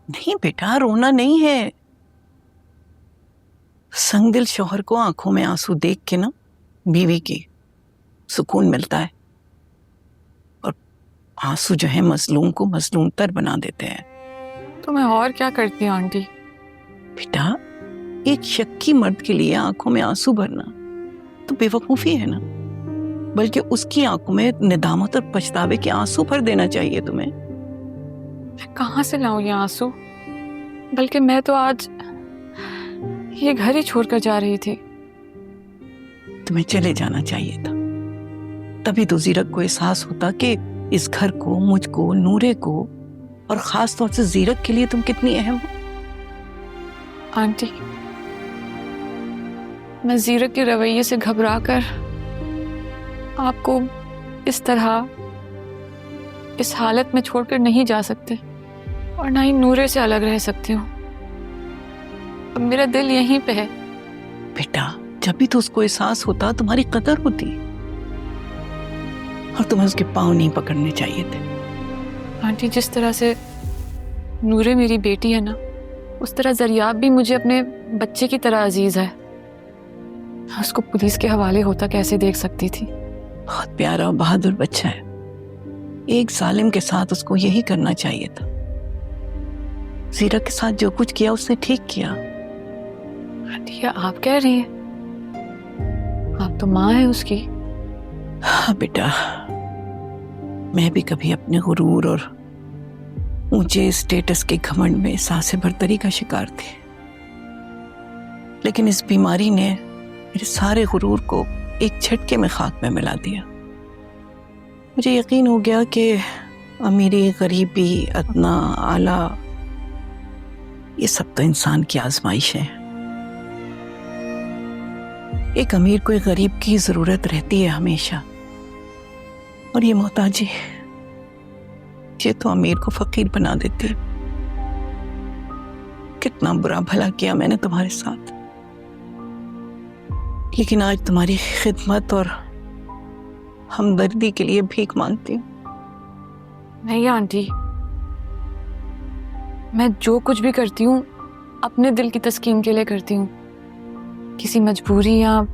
नहीं बेटा, रोना नहीं है। संगदिल शौहर को आंखों में आंसू देख के ना बीवी की सुकून मिलता है, और आंसू जो है मजलूम को मजलूम तर बना देते हैं। तो मैं और क्या करती हूँ आंटी? बेटा, एक शक्की मर्द के लिए आंखों में आंसू भरना तो बेवकूफी है ना, बल्कि उसकी आंखों में निदामत और पछतावे के आंसू भर देना चाहिए तुम्हें। मैं कहाँ से लाऊं ये आंसू? बल्कि मैं तो आज ये घर ही छोड़कर जा रही थी। तुम्हें चले जाना चाहिए था, तभी तो जीरक को एहसास होता कि इस घर को, मुझको, नूरे को और खास तौर से जीरक के लिए तुम कितनी अहम हो। आंटी, मैं जीरक के रवैये से घबराकर आपको इस तरह इस हालत में छोड़कर नहीं जा सकते, और ना ही नूरे से अलग रह सकती हूँ। अब मेरा दिल यहीं पे है। बेटा, जब भी तो उसको एहसास होता तुम्हारी कदर होती, और तुम्हें उसके पांव नहीं पकड़ने चाहिए थे। आंटी, जिस तरह से नूरे मेरी बेटी है ना, उस तरह जरियाब भी मुझे अपने बच्चे की तरह अजीज है। उसको पुलिस के हवाले होता कैसे देख सकती थी? बहुत प्यारा और बहादुर बच्चा है। एक जालिम के साथ उसको यही करना चाहिए था। जीरक के साथ जो कुछ किया उसने ठीक किया। आंटी, आप कह रही हैं? आप तो माँ है उसकी। हाँ बेटा, मैं भी कभी अपने गुरूर और ऊंचे स्टेटस के घमंड में सांसे बरतरी का शिकार थी, लेकिन इस बीमारी ने मेरे सारे गुरूर को एक झटके में खाक में मिला दिया। मुझे यकीन हो गया कि अमीरी, गरीबी, अदना, आला, ये सब तो इंसान की आजमाइश है। एक अमीर को एक गरीब की जरूरत रहती है हमेशा, और ये मोहताजी, ये तो अमीर को फकीर बना देती है। कितना बुरा भला किया मैंने तुम्हारे साथ, लेकिन आज तुम्हारी खिदमत और हमदर्दी के लिए भीख मांगती हूँ। नहीं आंटी, मैं जो कुछ भी करती हूँ अपने दिल की तस्कीन के लिए करती हूँ, किसी मजबूरी या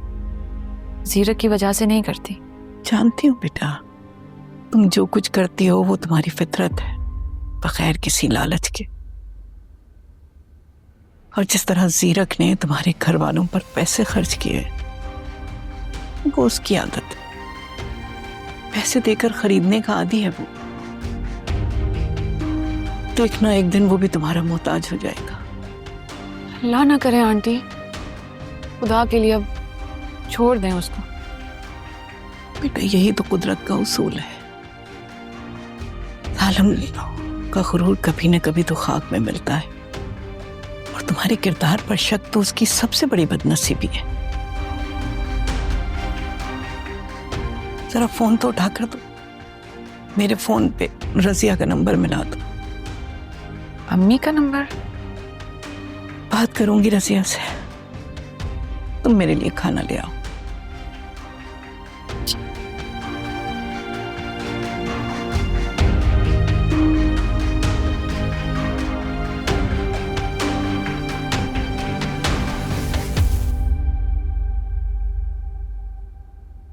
जीरक की वजह से नहीं करती। जानती हूँ बेटा, तुम जो कुछ करती हो वो तुम्हारी फितरत है, बगैर किसी लालच के। और जिस तरह जीरक ने तुम्हारे घर वालों पर पैसे खर्च किए, वो उसकी आदत है। पैसे देकर खरीदने का आदी है वो। देखना, एक दिन वो भी तुम्हारा मोहताज हो जाएगा। अल्लाह ना करे आंटी, खुदा के लिए अब छोड़ दें उसको। बेटा, यही तो कुदरत का उसूल है। जालिम का गुरूर कभी न कभी तो खाक में मिलता है, और तुम्हारे किरदार पर शक तो उसकी सबसे बड़ी बदनसीबी है। जरा फोन तो उठा कर दो, मेरे फोन पे रजिया का नंबर मिला दो। अम्मी का नंबर? बात करूंगी रजिया से, तुम मेरे लिए खाना ले आओ।